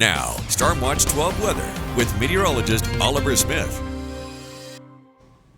Now, Stormwatch 12 weather with meteorologist Oliver Smith.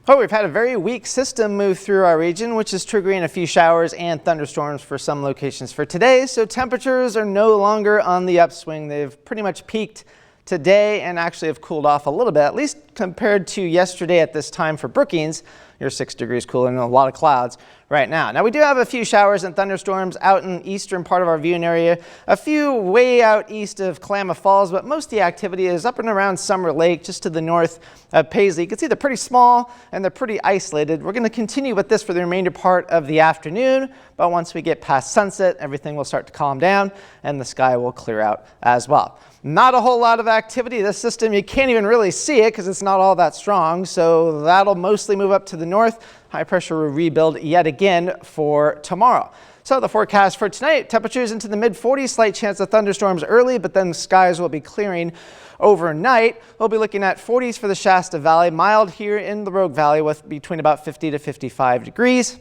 Oh, we've had a very weak system move through our region, which is triggering a few showers and thunderstorms for some locations for today. So temperatures are no longer on the upswing. They've pretty much peaked today and actually have cooled off a little bit, at least compared to yesterday at this time for Brookings. You're 6 degrees cooler and a lot of clouds right now. Now we do have a few showers and thunderstorms out in eastern part of our viewing area, a few way out east of Klamath Falls, but most of the activity is up and around Summer Lake, just to the north of Paisley. You can see they're pretty small and they're pretty isolated. We're going to continue with this for the remainder part of the afternoon, but once we get past sunset, everything will start to calm down and the sky will clear out as well. Not a whole lot of activity. This system, you can't even really see it because it's not all that strong, so that'll mostly move up to the north. High pressure will rebuild yet again for tomorrow. So the forecast for tonight, temperatures into the mid-40s, slight chance of thunderstorms early, but then the skies will be clearing overnight. We'll be looking at 40s for the Shasta Valley, mild here in the Rogue Valley with between about 50 to 55 degrees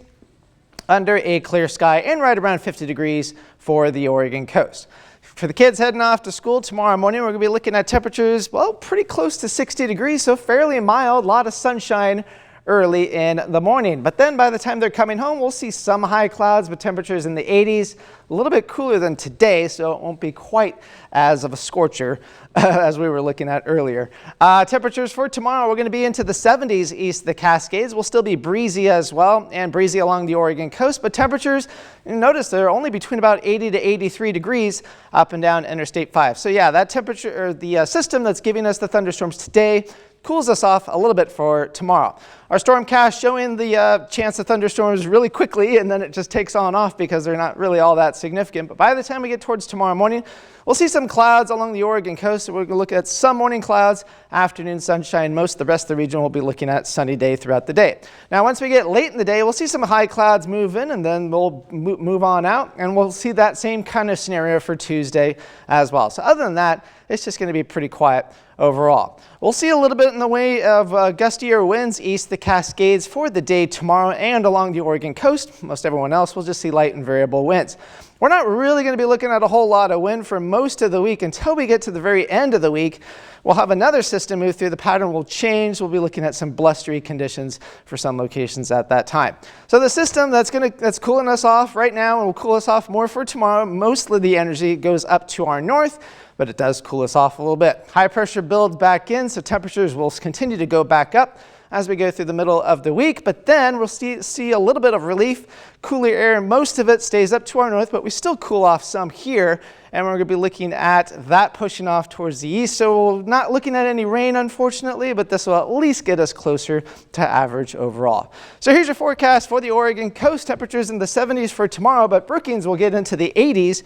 under a clear sky, and right around 50 degrees for the Oregon coast. For the kids heading off to school tomorrow morning, we're going to be looking at temperatures, well, pretty close to 60 degrees, so fairly mild, a lot of sunshine early in the morning. But then by the time they're coming home, we'll see some high clouds with temperatures in the 80s, a little bit cooler than today, so it won't be quite as of a scorcher as we were looking at earlier. Temperatures for tomorrow, we're going to be into the 70s east of the Cascades. We'll still be breezy as well, and breezy along the Oregon coast, but temperatures, you notice they're only between about 80 to 83 degrees up and down Interstate 5. So yeah, that temperature, or the system that's giving us the thunderstorms today, cools us off a little bit for tomorrow. Our stormcast showing the chance of thunderstorms really quickly, and then it just takes on off because they're not really all that significant. But by the time we get towards tomorrow morning, we'll see some clouds along the Oregon coast. So we're going to look at some morning clouds, afternoon sunshine. Most of the rest of the region will be looking at sunny day throughout the day. Now, once we get late in the day, we'll see some high clouds move in, and then we'll move on out, and we'll see that same kind of scenario for Tuesday as well. So other than that, it's just going to be pretty quiet overall. We'll see a little bit in the way of gustier winds east the Cascades for the day tomorrow and along the Oregon coast. Most everyone else will just see light and variable winds. We're not really going to be looking at a whole lot of wind for most of the week until we get to the very end of the week. We'll have another system move through. The pattern will change. We'll be looking at some blustery conditions for some locations at that time. So the system that's cooling us off right now and will cool us off more for tomorrow, mostly the energy goes up to our north, but it does cool us off a little bit. High pressure builds back in, so temperatures will continue to go back up as we go through the middle of the week, but then we'll see a little bit of relief. Cooler air, most of it stays up to our north, but we still cool off some here, and we're going to be looking at that pushing off towards the east. So we're not looking at any rain, unfortunately, but this will at least get us closer to average overall. So here's your forecast for the Oregon coast. Temperatures in the 70s for tomorrow, but Brookings will get into the 80s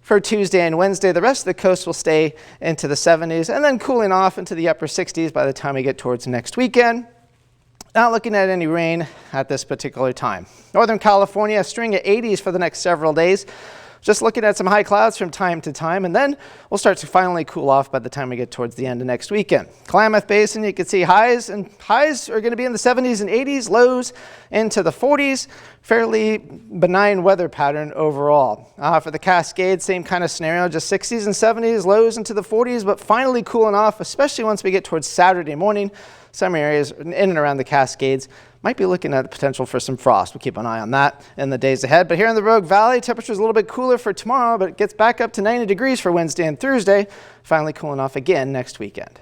for Tuesday and Wednesday. The rest of the coast will stay into the 70s and then cooling off into the upper 60s by the time we get towards next weekend. Not looking at any rain at this particular time. Northern California, a string of 80s for the next several days. Just looking at some high clouds from time to time, and then we'll start to finally cool off by the time we get towards the end of next weekend. Klamath Basin, you can see highs are going to be in the 70s and 80s, lows into the 40s. Fairly benign weather pattern overall. For the Cascades, same kind of scenario, just 60s and 70s, lows into the 40s, but finally cooling off, especially once we get towards Saturday morning. Some areas in and around the Cascades might be looking at the potential for some frost. We'll keep an eye on that in the days ahead. But here in the Rogue Valley, temperatures a little bit cooler for tomorrow, but it gets back up to 90 degrees for Wednesday and Thursday, finally cooling off again next weekend.